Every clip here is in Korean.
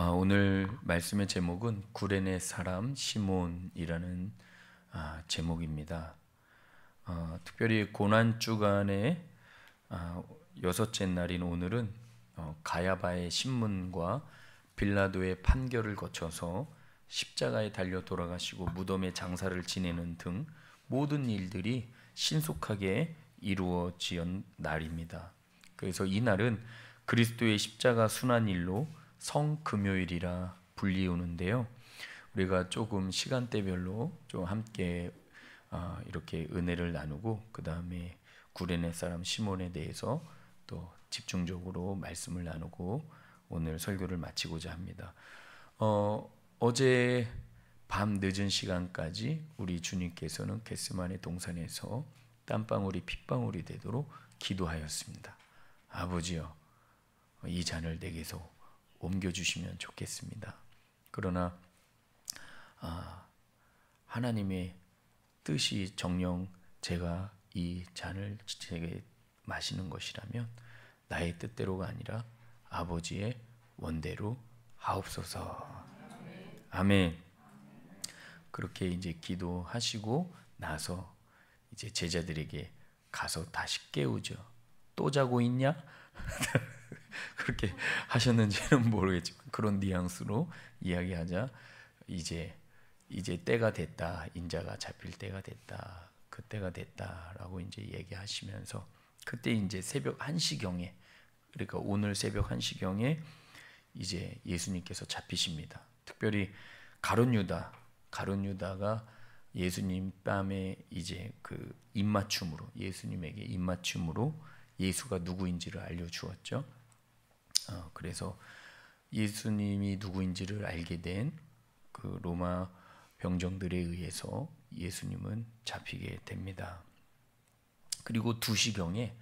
오늘 말씀의 제목은 구레네 사람 시몬이라는 제목입니다. 특별히 고난 주간의 여섯째 날인 오늘은 가야바의 신문과 빌라도의 판결을 거쳐서 십자가에 달려 돌아가시고 무덤의 장사를 지내는 등 모든 일들이 신속하게 이루어진 날입니다. 그래서 이 날은 그리스도의 십자가 순환일로 성금요일이라 불리우는데요. 우리가 조금 시간대별로 좀 함께 이렇게 은혜를 나누고 그 다음에 구레네 사람 시몬에 대해서 또 집중적으로 말씀을 나누고 오늘 설교를 마치고자 합니다. 어제 밤 늦은 시간까지 우리 주님께서는 겟세마네 동산에서 땀방울이 핏방울이 되도록 기도하였습니다. 아버지여, 이 잔을 내게서 옮겨주시면 좋겠습니다. 그러나 하나님의 뜻이 정녕 제가 이 잔을 제게 마시는 것이라면 나의 뜻대로가 아니라 아버지의 원대로 하옵소서. 아멘. 그렇게 이제 기도하시고 나서 이제 제자들에게 가서 다시 깨우죠. 또 자고 있냐? 그렇게 하셨는지는 모르겠지만 그런 뉘앙스로 이야기하자 이제 때가 됐다. 인자가 잡힐 때가 됐다. 그 때가 됐다라고 이제 얘기하시면서 그때 이제 새벽 1시경에, 그러니까 오늘 새벽 1시경에 이제 예수님께서 잡히십니다. 특별히 가룟 유다가 예수님 뺨에 이제 그 입맞춤으로, 예수님에게 입맞춤으로 예수가 누구인지를 알려주었죠. 그래서 예수님이 누구인지를 알게 된 그 로마 병정들에 의해서 예수님은 잡히게 됩니다. 그리고 2시경에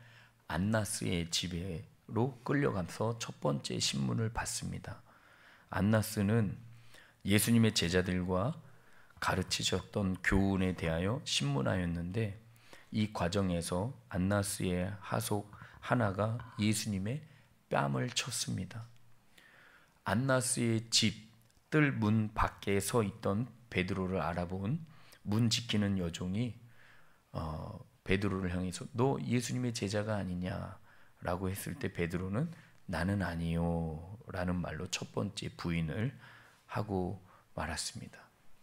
안나스의 집으로 끌려가서 첫 번째 신문을 받습니다. 안나스는 예수님의 제자들과 가르치셨던 교훈에 대하여 신문하였는데 이 과정에서 안나스의 하속 하나가 예수님의 뺨을 쳤습니다. 안나스의 집 뜰 문 밖에 서 있던 베드로를 알아본 문 지키는 여종이 베드로를 향해서 너 예수님의 제자가 아니냐라고 했을 때 베드로는 나는 아니요 라는 말로 첫 번째 부인을 하고 말았습니다.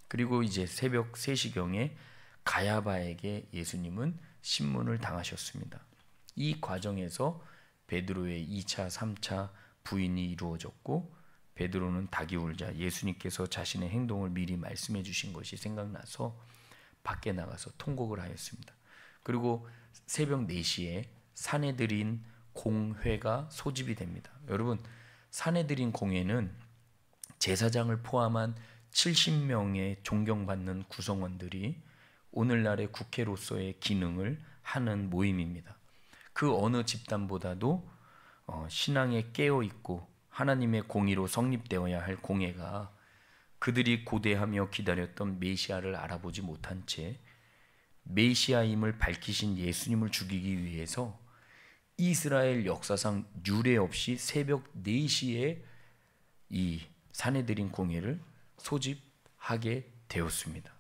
그리고 이제 새벽 3시경에 가야바에게 예수님은 신문을 당하셨습니다. 이 과정에서 베드로의 2차, 3차 부인이 이루어졌고 베드로는 닭이 울자 예수님께서 자신의 행동을 미리 말씀해 주신 것이 생각나서 밖에 나가서 통곡을 하였습니다. 그리고 새벽 4시에 사내들인 공회가 소집이 됩니다. 여러분, 사내들인 공회는 제사장을 포함한 70명의 존경받는 구성원들이 오늘날의 국회로서의 기능을 하는 모임입니다. 그 어느 집단보다도 신앙에 깨어있고 하나님의 공의로 성립되어야 할 공회가 그들이 고대하며 기다렸던 메시아를 알아보지 못한 채 메시아임을 밝히신 예수님을 죽이기 위해서 이스라엘 역사상 유례 없이 새벽 4시에 이 사내들인 공회를 소집하게 되었습니다.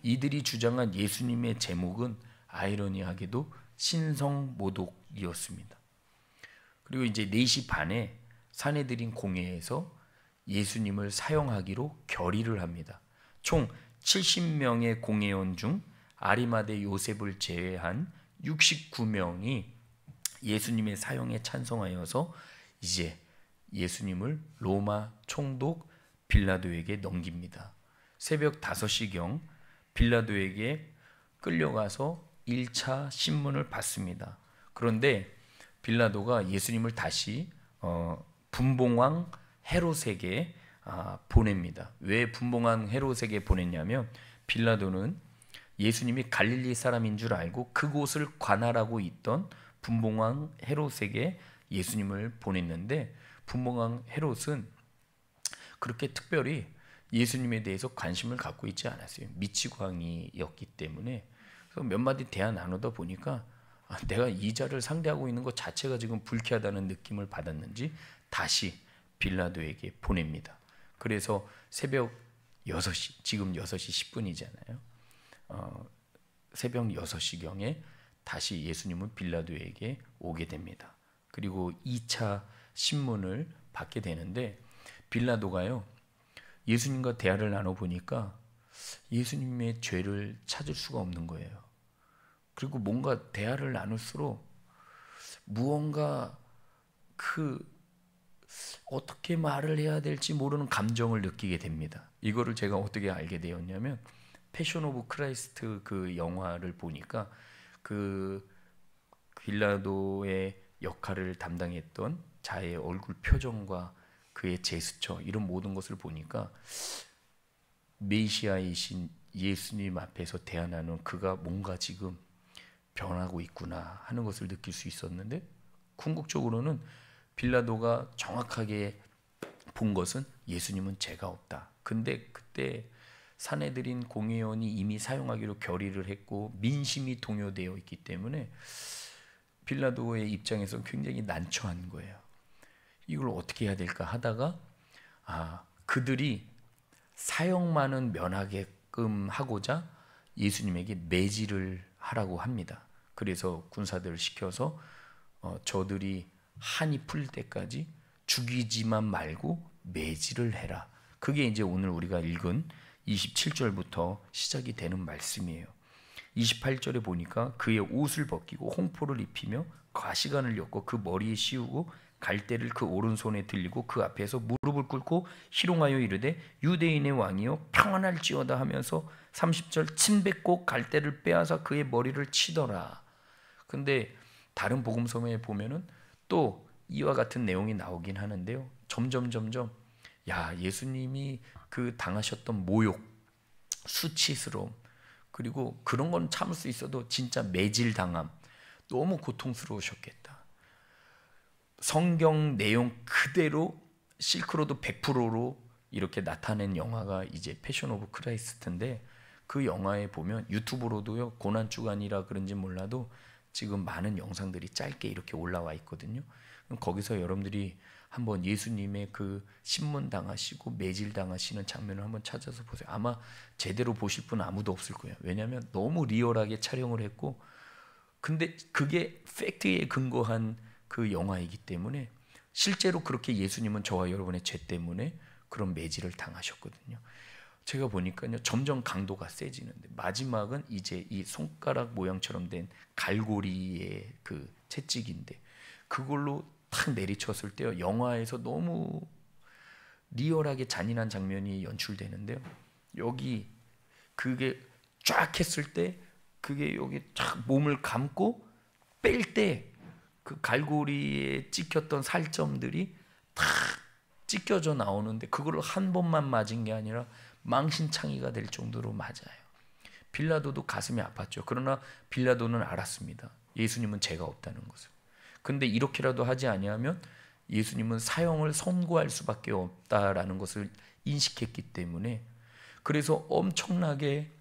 이들이 주장한 예수님의 제목은 아이러니하게도 신성모독이었습니다. 그리고 이제 4시 반에 사내들인 공회에서 예수님을 사형하기로 결의를 합니다. 총 70명의 공회원 중 아리마대 요셉을 제외한 69명이 예수님의 사형에 찬성하여서 이제 예수님을 로마 총독 빌라도에게 넘깁니다. 새벽 5시경 빌라도에게 끌려가서 1차 신문을 받습니다. 그런데 빌라도가 예수님을 다시 분봉왕 헤롯에게 보냅니다. 왜 분봉왕 헤롯에게 보냈냐면 빌라도는 예수님이 갈릴리 사람인 줄 알고 그곳을 관할하고 있던 분봉왕 헤롯에게 예수님을 보냈는데 분봉왕 헤롯은 그렇게 특별히 예수님에 대해서 관심을 갖고 있지 않았어요. 미치광이였기 때문에. 그래서 몇 마디 대화 나누다 보니까 내가 이 자를 상대하고 있는 것 자체가 지금 불쾌하다는 느낌을 받았는지 다시 빌라도에게 보냅니다. 그래서 새벽 6시, 지금 6시 10분이잖아요. 새벽 6시경에 다시 예수님은 빌라도에게 오게 됩니다. 그리고 2차 신문을 받게 되는데 빌라도가요, 예수님과 대화를 나눠보니까 예수님의 죄를 찾을 수가 없는 거예요. 그리고 뭔가 대화를 나눌수록 무언가 어떻게 말을 해야 될지 모르는 감정을 느끼게 됩니다. 이거를 제가 어떻게 알게 되었냐면 패션 오브 크라이스트 그 영화를 보니까 그 빌라도의 역할을 담당했던 자의 얼굴 표정과 그의 제스처, 이런 모든 것을 보니까 메시아이신 예수님 앞에서 대하는 그가 뭔가 지금 변하고 있구나 하는 것을 느낄 수 있었는데, 궁극적으로는 빌라도가 정확하게 본 것은 예수님은 죄가 없다. 근데 그때 사내들인 공회원이 이미 사용하기로 결의를 했고 민심이 동요되어 있기 때문에 빌라도의 입장에서 굉장히 난처한 거예요. 이걸 어떻게 해야 될까 하다가 그들이 사형만은 면하게끔 하고자 예수님에게 매질을 하라고 합니다. 그래서 군사들을 시켜서 저들이 한이 풀릴 때까지 죽이지만 말고 매질을 해라. 그게 이제 오늘 우리가 읽은 27절부터 시작이 되는 말씀이에요. 28절에 보니까 그의 옷을 벗기고 홍포를 입히며 가시관을 엮고 그 머리에 씌우고 갈대를 그 오른손에 들리고 그 앞에서 무릎을 꿇고 희롱하여 이르되 유대인의 왕이여 평안할지어다 하면서 30절 침 뱉고 갈대를 빼앗아 그의 머리를 치더라. 근데 다른 복음서에 보면은 또 이와 같은 내용이 나오긴 하는데요. 점점 예수님이 그 당하셨던 모욕, 수치스러움, 그리고 그런 건 참을 수 있어도 진짜 매질당함, 너무 고통스러우셨겠다. 성경 내용 그대로 실크로드 100%로 이렇게 나타낸 영화가 이제 패션 오브 크라이스트인데, 그 영화에 보면 유튜브로도요, 고난주간이라 그런지 몰라도 지금 많은 영상들이 짧게 이렇게 올라와 있거든요. 그럼 거기서 여러분들이 한번 예수님의 그 신문 당하시고 매질 당하시는 장면을 한번 찾아서 보세요. 아마 제대로 보실 분은 아무도 없을 거예요. 왜냐하면 너무 리얼하게 촬영을 했고, 근데 그게 팩트에 근거한 그 영화이기 때문에 실제로 그렇게 예수님은 저와 여러분의 죄 때문에 그런 매질을 당하셨거든요. 제가 보니까요, 점점 강도가 세지는데 마지막은 이제 이 손가락 모양처럼 된 갈고리의 그 채찍인데 그걸로 탁 내리쳤을 때요, 영화에서 너무 리얼하게 잔인한 장면이 연출되는데요, 여기 그게 쫙 했을 때 그게 여기 쫙 몸을 감고 뺄 때 그 갈고리에 찍혔던 살점들이 탁 찢겨져 나오는데 그거를 한 번만 맞은 게 아니라 망신창이가 될 정도로 맞아요. 빌라도도 가슴이 아팠죠. 그러나 빌라도는 알았습니다. 예수님은 죄가 없다는 것을. 근데 이렇게라도 하지 아니하면 예수님은 사형을 선고할 수밖에 없다라는 것을 인식했기 때문에, 그래서 엄청나게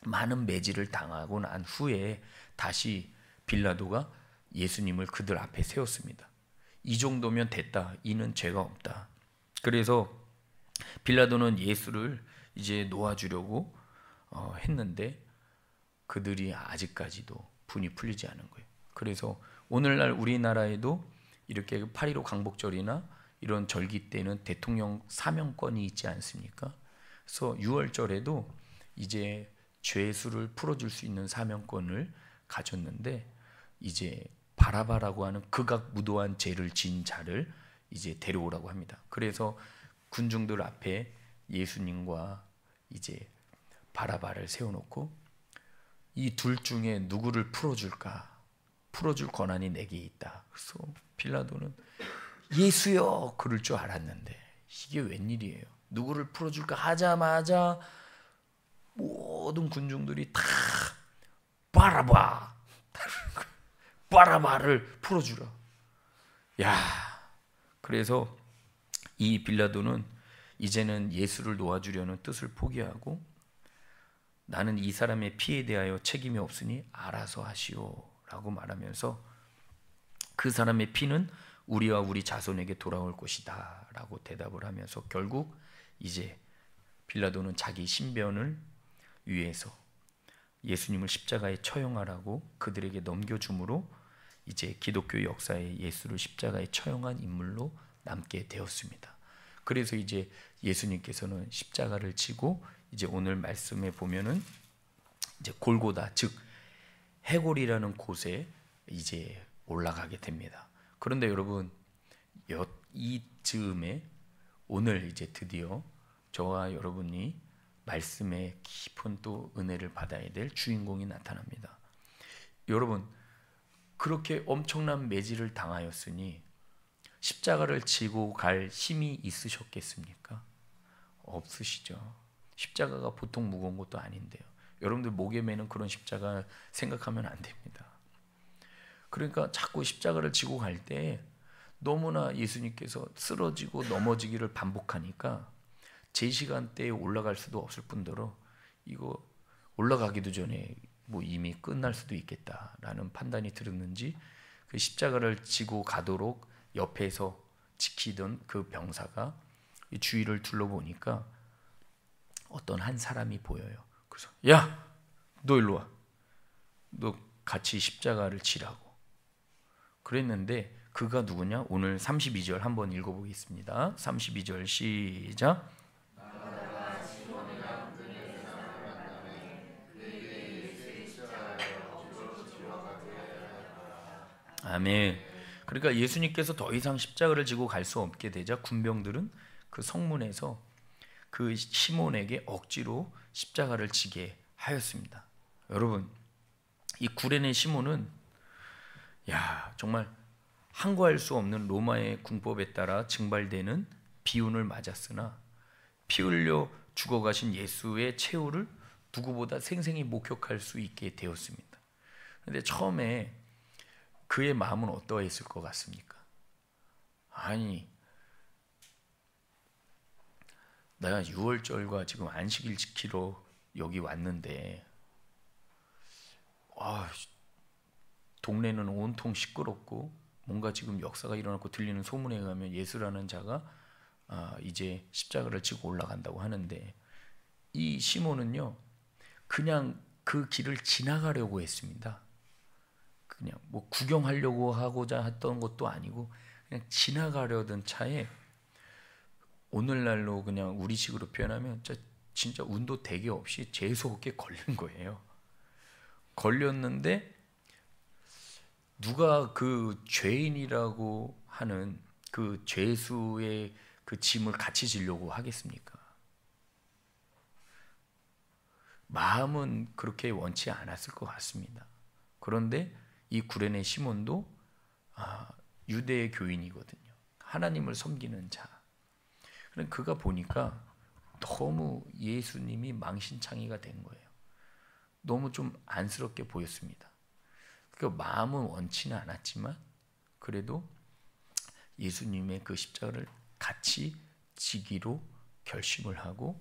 많은 매질을 당하고 난 후에 다시 빌라도가 예수님을 그들 앞에 세웠습니다. 이 정도면 됐다. 이는 죄가 없다. 그래서 빌라도는 예수를 이제 놓아주려고 했는데 그들이 아직까지도 분이 풀리지 않은 거예요. 그래서 오늘날 우리나라에도 이렇게 8.15 광복절이나 이런 절기 때는 대통령 사명권이 있지 않습니까? 그래서 6월절에도 이제 죄수를 풀어줄 수 있는 사명권을 가졌는데, 이제 바라바라고 하는 극악무도한 죄를 지은 자를 이제 데려오라고 합니다. 그래서 군중들 앞에 예수님과 이제 바라바를 세워놓고 이 둘 중에 누구를 풀어줄까? 풀어줄 권한이 내게 있다. 그래서 빌라도는 예수요 그럴 줄 알았는데 이게 웬일이에요? 누구를 풀어줄까 하자마자 모든 군중들이 다 바라바를 풀어주라. 그래서 이 빌라도는 이제는 예수를 놓아주려는 뜻을 포기하고 나는 이 사람의 피에 대하여 책임이 없으니 알아서 하시오 라고 말하면서 그 사람의 피는 우리와 우리 자손에게 돌아올 것이다 라고 대답을 하면서 결국 이제 빌라도는 자기 신변을 위해서 예수님을 십자가에 처형하라고 그들에게 넘겨줌으로 이제 기독교 역사에 예수를 십자가에 처형한 인물로 남게 되었습니다. 그래서 이제 예수님께서는 십자가를 지고 이제 오늘 말씀에 보면은 이제 골고다, 즉 해골이라는 곳에 이제 올라가게 됩니다. 그런데 여러분, 이 즈음에 오늘 이제 드디어 저와 여러분이 말씀의 깊은 또 은혜를 받아야 될 주인공이 나타납니다. 여러분, 그렇게 엄청난 매질을 당하였으니 십자가를 지고 갈 힘이 있으셨겠습니까? 없으시죠. 십자가가 보통 무거운 것도 아닌데요. 여러분들 목에 매는 그런 십자가 생각하면 안 됩니다. 그러니까 자꾸 십자가를 지고 갈 때 너무나 예수님께서 쓰러지고 넘어지기를 반복하니까 제 시간대에 올라갈 수도 없을 뿐더러 이거 올라가기도 전에 뭐 이미 끝날 수도 있겠다라는 판단이 들었는지 그 십자가를 지고 가도록 옆에서 지키던 그 병사가 주위를 둘러보니까 어떤 한 사람이 보여요. 그래서 야, 너 일로 와. 너 같이 십자가를 지라고. 그랬는데 그가 누구냐? 오늘 32절 한번 읽어보겠습니다. 32절 시작. 아멘. 그러니까 예수님께서 더 이상 십자가를 지고 갈 수 없게 되자 군병들은 그 성문에서 그 시몬에게 억지로 십자가를 지게 하였습니다. 여러분, 이 구레네 시몬은 정말 항거할 수 없는 로마의 궁법에 따라 증발되는 비운을 맞았으나 피 흘려 죽어가신 예수의 최후를 누구보다 생생히 목격할 수 있게 되었습니다. 그런데 처음에 그의 마음은 어떠했을 것 같습니까? 아니, 내가 6월절과 지금 안식일 지키러 여기 왔는데 동네는 온통 시끄럽고 뭔가 지금 역사가 일어났고 들리는 소문에 의하면 예수라는 자가 이제 십자가를 지고 올라간다고 하는데 이 시몬은요 그냥 그 길을 지나가려고 했습니다. 그냥 뭐 구경하려고 하고자 했던 것도 아니고 그냥 지나가려던 차에 오늘날로 그냥 우리식으로 표현하면 진짜 운도 대개 없이 재수없게 걸린 거예요. 걸렸는데 누가 그 죄인이라고 하는 그 죄수의 그 짐을 같이 지려고 하겠습니까? 마음은 그렇게 원치 않았을 것 같습니다. 그런데 이 구레네 시몬도 유대의 교인이거든요. 하나님을 섬기는 자. 그가 보니까 너무 예수님이 망신창이가 된 거예요. 너무 좀 안쓰럽게 보였습니다. 그 마음은 원치는 않았지만 그래도 예수님의 그 십자가를 같이 지기로 결심을 하고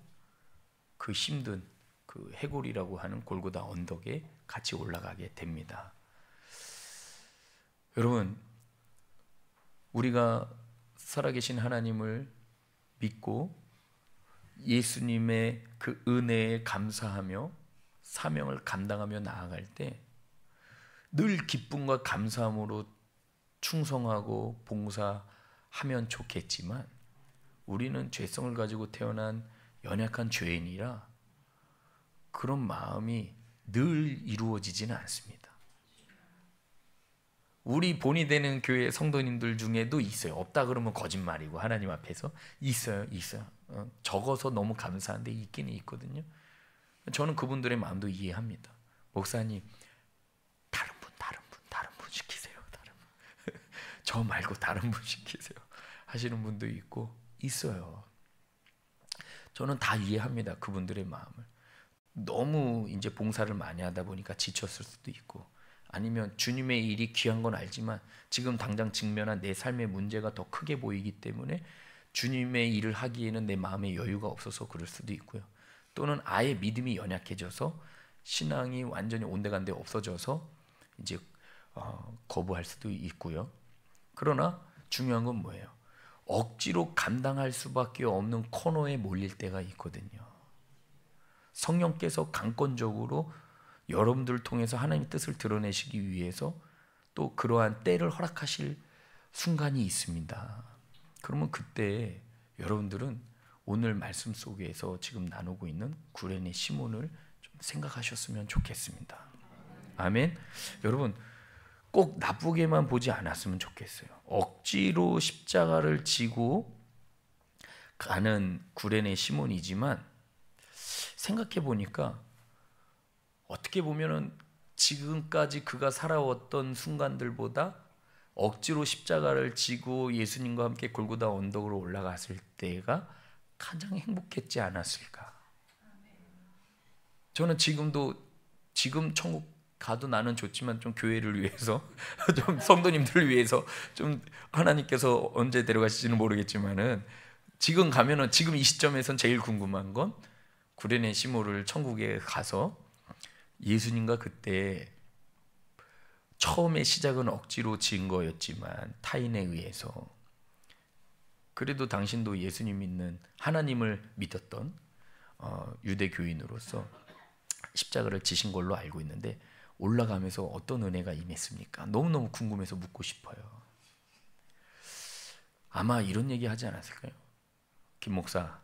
그 힘든 그 해골이라고 하는 골고다 언덕에 같이 올라가게 됩니다. 여러분, 우리가 살아계신 하나님을 믿고 예수님의 그 은혜에 감사하며 사명을 감당하며 나아갈 때 늘 기쁨과 감사함으로 충성하고 봉사하면 좋겠지만 우리는 죄성을 가지고 태어난 연약한 죄인이라 그런 마음이 늘 이루어지지는 않습니다. 우리 본이 되는 교회 성도님들 중에도 있어요. 없다 그러면 거짓말이고 하나님 앞에서 있어요. 적어서 너무 감사한데 있기는 있거든요. 저는 그분들의 마음도 이해합니다. 목사님, 다른 분 시키세요. 저 말고 다른 분 시키세요. 하시는 분도 있어요. 저는 다 이해합니다. 그분들의 마음을. 너무 이제 봉사를 많이 하다 보니까 지쳤을 수도 있고 아니면 주님의 일이 귀한 건 알지만 지금 당장 직면한 내 삶의 문제가 더 크게 보이기 때문에 주님의 일을 하기에는 내 마음에 여유가 없어서 그럴 수도 있고요. 또는 아예 믿음이 연약해져서 신앙이 완전히 온데간데 없어져서 이제 거부할 수도 있고요. 그러나 중요한 건 뭐예요? 억지로 감당할 수밖에 없는 코너에 몰릴 때가 있거든요. 성령께서 강권적으로 여러분들을 통해서 하나님의 뜻을 드러내시기 위해서 또 그러한 때를 허락하실 순간이 있습니다. 그러면 그때 여러분들은 오늘 말씀 속에서 지금 나누고 있는 구레네 시몬을 좀 생각하셨으면 좋겠습니다. 아멘. 여러분 꼭 나쁘게만 보지 않았으면 좋겠어요. 억지로 십자가를 지고 가는 구레네 시몬이지만 생각해 보니까 어떻게 보면은 지금까지 그가 살아왔던 순간들보다 억지로 십자가를 지고 예수님과 함께 골고다 언덕으로 올라갔을 때가 가장 행복했지 않았을까. 저는 지금 천국 가도 나는 좋지만 좀 교회를 위해서 좀 성도님들을 위해서 좀 하나님께서 언제 데려가실지는 모르겠지만은 지금 가면은 지금 이 시점에선 제일 궁금한 건 구레네 시몬을 천국에 가서 예수님과 그때 처음에 시작은 억지로 지은 거였지만 타인에 의해서 그래도 당신도 예수님 믿는 하나님을 믿었던 유대교인으로서 십자가를 지신 걸로 알고 있는데 올라가면서 어떤 은혜가 임했습니까? 너무너무 궁금해서 묻고 싶어요. 아마 이런 얘기 하지 않았을까요? 김 목사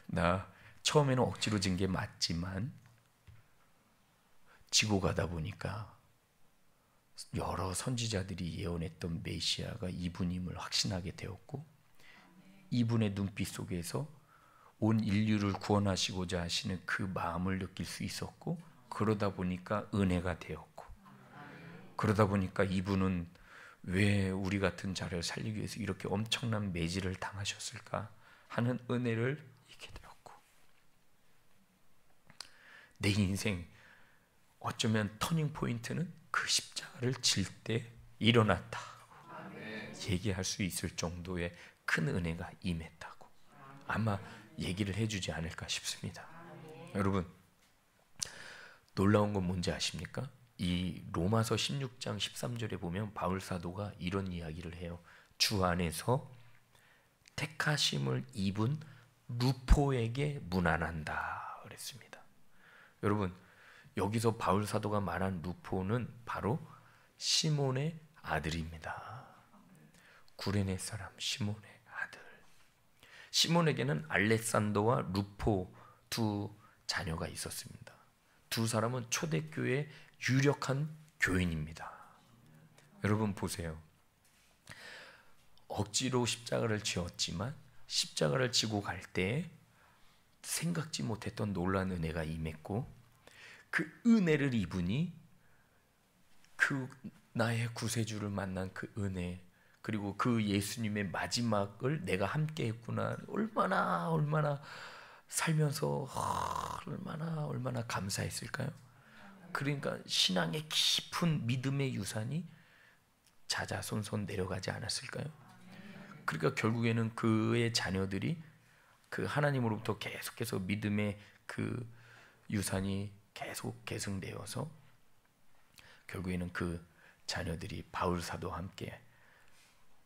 나 처음에는 억지로 진 게 맞지만 지고 가다 보니까 여러 선지자들이 예언했던 메시아가 이분임을 확신하게 되었고 이분의 눈빛 속에서 온 인류를 구원하시고자 하시는 그 마음을 느낄 수 있었고 그러다 보니까 은혜가 되었고 그러다 보니까 이분은 왜 우리 같은 자를 살리기 위해서 이렇게 엄청난 매질을 당하셨을까 하는 은혜를 잊게 되었고 내 인생 어쩌면 터닝 포인트는 그 십자가를 질 때 일어났다 얘기할 수 있을 정도의 큰 은혜가 임했다고 아마 얘기를 해주지 않을까 싶습니다. 여러분 놀라운 건 뭔지 아십니까? 이 로마서 16장 13절에 보면 바울 사도가 이런 이야기를 해요. 주 안에서 택하심을 입은 루포에게 문안한다 그랬습니다. 여러분 여기서 바울 사도가 말한 루포는 바로 시몬의 아들입니다. 구레네 사람 시몬의 아들. 시몬에게는 알렉산더와 루포 두 자녀가 있었습니다. 두 사람은 초대교회의 유력한 교인입니다. 여러분 보세요. 억지로 십자가를 지었지만 십자가를 지고 갈 때 생각지 못했던 놀라운 은혜가 임했고 그 은혜를 입으니 그 나의 구세주를 만난 그 은혜 그리고 그 예수님의 마지막을 내가 함께 했구나 얼마나 살면서 얼마나 감사했을까요? 그러니까 신앙의 깊은 믿음의 유산이 자자손손 내려가지 않았을까요? 그러니까 결국에는 그의 자녀들이 그 하나님으로부터 계속해서 믿음의 그 유산이 계속 계승되어서 결국에는 그 자녀들이 바울 사도와 함께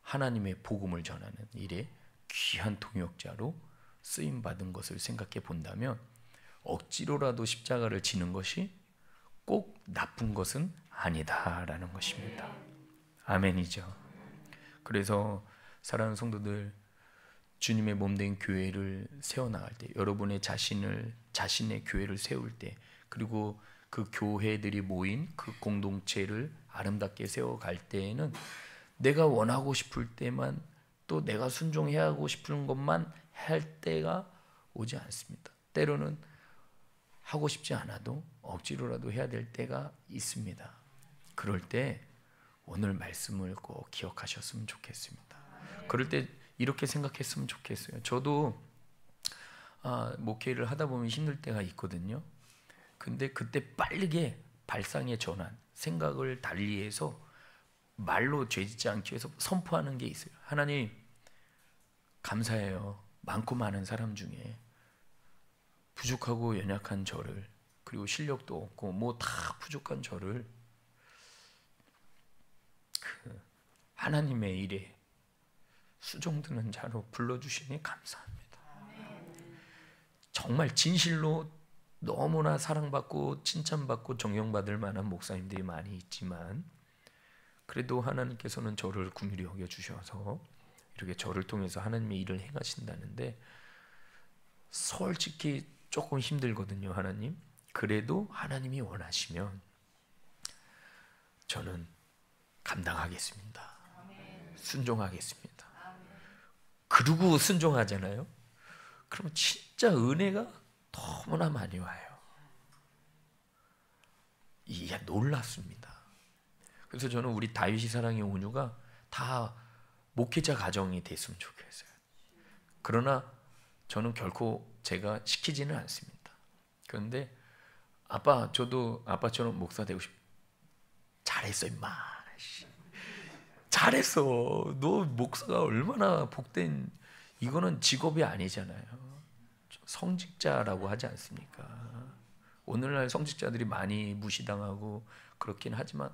하나님의 복음을 전하는 일에 귀한 동역자로 쓰임 받은 것을 생각해 본다면 억지로라도 십자가를 지는 것이 꼭 나쁜 것은 아니다라는 것입니다. 아멘이죠. 그래서 사랑하는 성도들 주님의 몸된 교회를 세워나갈 때 여러분의 자신의 교회를 세울 때 그리고 그 교회들이 모인 그 공동체를 아름답게 세워갈 때에는 내가 원하고 싶을 때만 또 내가 순종해야 하고 싶은 것만 할 때가 오지 않습니다. 때로는 하고 싶지 않아도 억지로라도 해야 될 때가 있습니다. 그럴 때 오늘 말씀을 꼭 기억하셨으면 좋겠습니다. 그럴 때 이렇게 생각했으면 좋겠어요. 저도 목회를 하다 보면 힘들 때가 있거든요. 근데 그때 빠르게 발상의 전환, 생각을 달리해서 말로 죄짓지 않기 위해서 선포하는 게 있어요. 하나님 감사해요. 많고 많은 사람 중에 부족하고 연약한 저를 그리고 실력도 없고 뭐 다 부족한 저를 하나님의 일에 수종드는 자로 불러주시니 감사합니다. 정말 진실로 너무나 사랑받고 칭찬받고 존경받을 만한 목사님들이 많이 있지만 그래도 하나님께서는 저를 긍휼히 여겨주셔서 이렇게 저를 통해서 하나님의 일을 행하신다는데 솔직히 조금 힘들거든요. 하나님, 그래도 하나님이 원하시면 저는 감당하겠습니다. 순종하겠습니다. 그러고 순종하잖아요. 그러면 진짜 은혜가 너무나 많이 와요. 이게 놀랍습니다. 그래서 저는 우리 다윗이 사랑의 온유가 다 목회자 가정이 됐으면 좋겠어요. 그러나 저는 결코 제가 시키지는 않습니다. 그런데 아빠, 저도 아빠처럼 목사 되고 싶어. 잘했어 임마. 잘했어. 너 목사가 얼마나 복된, 이거는 직업이 아니잖아요. 성직자라고 하지 않습니까? 오늘날 성직자들이 많이 무시당하고 그렇긴 하지만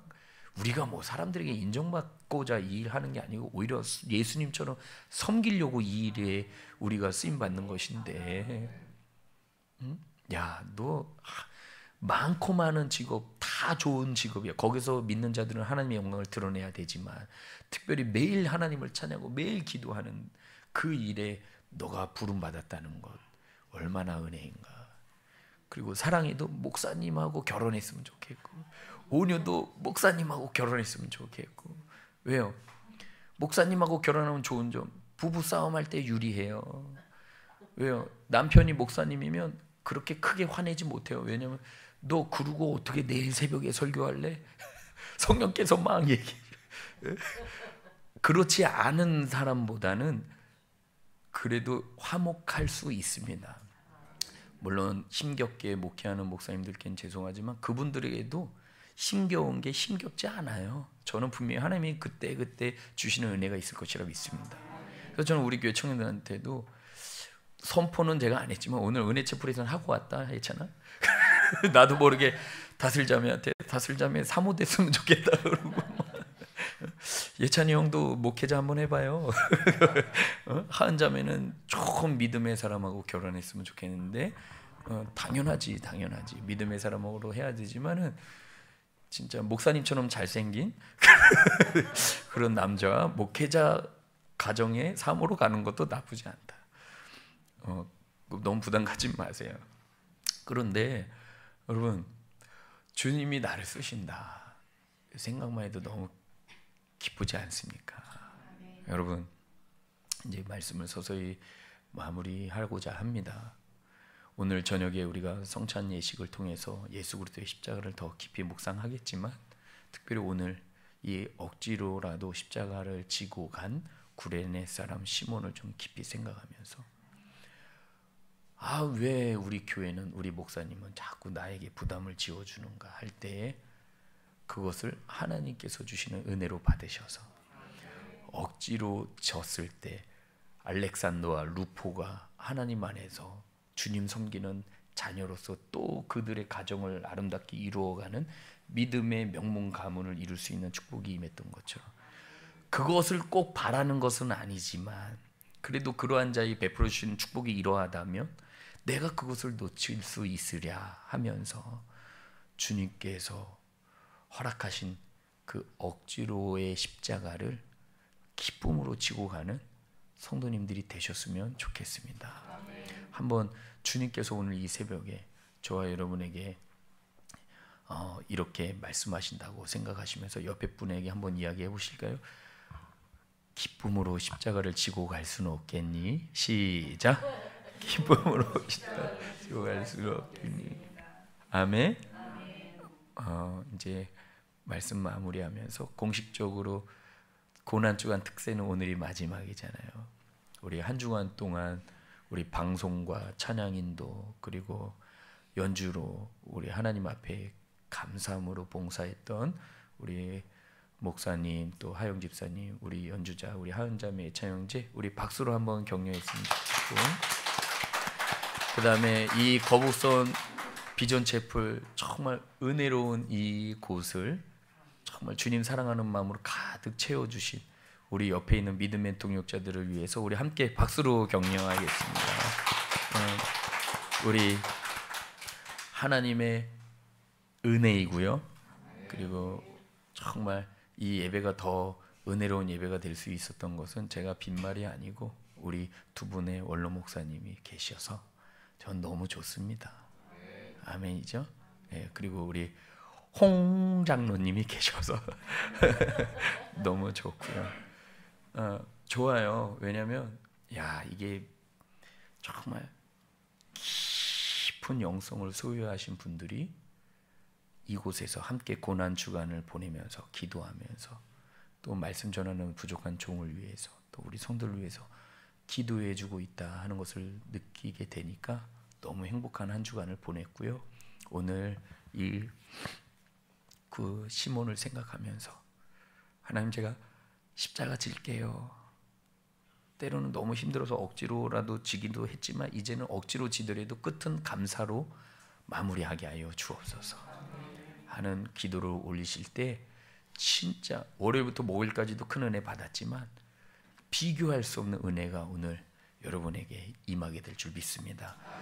우리가 뭐 사람들에게 인정받고자 이 일하는 게 아니고 오히려 예수님처럼 섬기려고 이 일에 우리가 쓰임 받는 것인데, 야, 너 많고 많은 직업 다 좋은 직업이야. 거기서 믿는 자들은 하나님의 영광을 드러내야 되지만 특별히 매일 하나님을 찬양하고 매일 기도하는 그 일에 너가 부름 받았다는 것 얼마나 은혜인가. 그리고 사랑이도 목사님하고 결혼했으면 좋겠고 온유도 목사님하고 결혼했으면 좋겠고. 왜요? 목사님하고 결혼하면 좋은 점, 부부 싸움할 때 유리해요. 왜요? 남편이 목사님이면 그렇게 크게 화내지 못해요. 왜냐면 너 그러고 어떻게 내일 새벽에 설교할래? 성령께서 막 얘기해. 그렇지 않은 사람보다는 그래도 화목할 수 있습니다. 물론 힘겹게 목회하는 목사님들께는 죄송하지만 그분들에게도 힘겨운 게 힘겹지 않아요. 저는 분명히 하나님이 그때 주시는 은혜가 있을 것이라 믿습니다. 그래서 저는 우리 교회 청년들한테도 선포는 제가 안 했지만 오늘 은혜체 프레젠 하고 왔다 했잖아. 나도 모르게 다슬자매한테 다슬자매 사모 됐으면 좋겠다 그러고 예찬이 형도 목회자 한번 해봐요. 하은자매는 조금 믿음의 사람하고 결혼했으면 좋겠는데 당연하지 믿음의 사람으로 해야 되지만은 진짜 목사님처럼 잘생긴 그런 남자와 목회자 가정의 사모로 가는 것도 나쁘지 않다. 너무 부담 갖지 마세요. 그런데 여러분, 주님이 나를 쓰신다 생각만 해도 너무 기쁘지 않습니까? 여러분, 이제 말씀을 서서히 마무리하고자 합니다. 오늘 저녁에 우리가 성찬 예식을 통해서 예수 그리스도의 십자가를 더 깊이 묵상하겠지만 특별히 오늘 이 억지로라도 십자가를 지고 간 구레네 사람 시몬을 좀 깊이 생각하면서 왜 우리 교회는 우리 목사님은 자꾸 나에게 부담을 지어주는가 할 때에 그것을 하나님께서 주시는 은혜로 받으셔서 억지로 졌을 때 알렉산더와 루포가 하나님 안에서 주님 섬기는 자녀로서 또 그들의 가정을 아름답게 이루어가는 믿음의 명문 가문을 이룰 수 있는 축복이 임했던 것처럼 그것을 꼭 바라는 것은 아니지만 그래도 그러한 자의 베풀어 주시는 축복이 이러하다면 내가 그것을 놓칠 수 있으랴 하면서 주님께서 허락하신 그 억지로의 십자가를 기쁨으로 지고 가는 성도님들이 되셨으면 좋겠습니다. 한번 주님께서 오늘 이 새벽에 저와 여러분에게 이렇게 말씀하신다고 생각하시면서 옆에 분에게 한번 이야기해 보실까요? 기쁨으로 십자가를 지고 갈 수는 없겠니? 시작. 기쁨으로 십자가를 지고 갈 수는 없겠니? 아멘. 이제 말씀 마무리하면서 공식적으로 고난 주간 특세는 오늘이 마지막이잖아요. 우리 한 주간 동안 우리 방송과 찬양인도 그리고 연주로 우리 하나님 앞에 감사함으로 봉사했던 우리 목사님 또 하영 집사님, 우리 연주자, 우리 하은자매, 차영재, 우리 박수로 한번 격려했으면 좋겠고, 그 다음에 이 거북선 비전 채플 정말 은혜로운 이 곳을 정말 주님 사랑하는 마음으로 가득 채워주신 우리 옆에 있는 믿음의 동역자들을 위해서 우리 함께 박수로 격려하겠습니다. 우리 하나님의 은혜이고요. 그리고 정말 이 예배가 더 은혜로운 예배가 될 수 있었던 것은 제가 빈말이 아니고 우리 두 분의 원로 목사님이 계셔서 전 너무 좋습니다. 아멘이죠? 예, 그리고 우리 홍 장로님이 계셔서 너무 좋고요. 좋아요. 왜냐하면 이게 정말 깊은 영성을 소유하신 분들이 이곳에서 함께 고난 주간을 보내면서 기도하면서 또 말씀 전하는 부족한 종을 위해서 또 우리 성도를 위해서 기도해주고 있다 하는 것을 느끼게 되니까 너무 행복한 한 주간을 보냈고요. 오늘 그 시몬을 생각하면서 하나님, 제가 십자가 질게요. 때로는 너무 힘들어서 억지로라도 지기도 했지만 이제는 억지로 지더라도 끝은 감사로 마무리하게 하여 주옵소서 하는 기도를 올리실 때 진짜 월요일부터 목요일까지도 큰 은혜 받았지만 비교할 수 없는 은혜가 오늘 여러분에게 임하게 될 줄 믿습니다.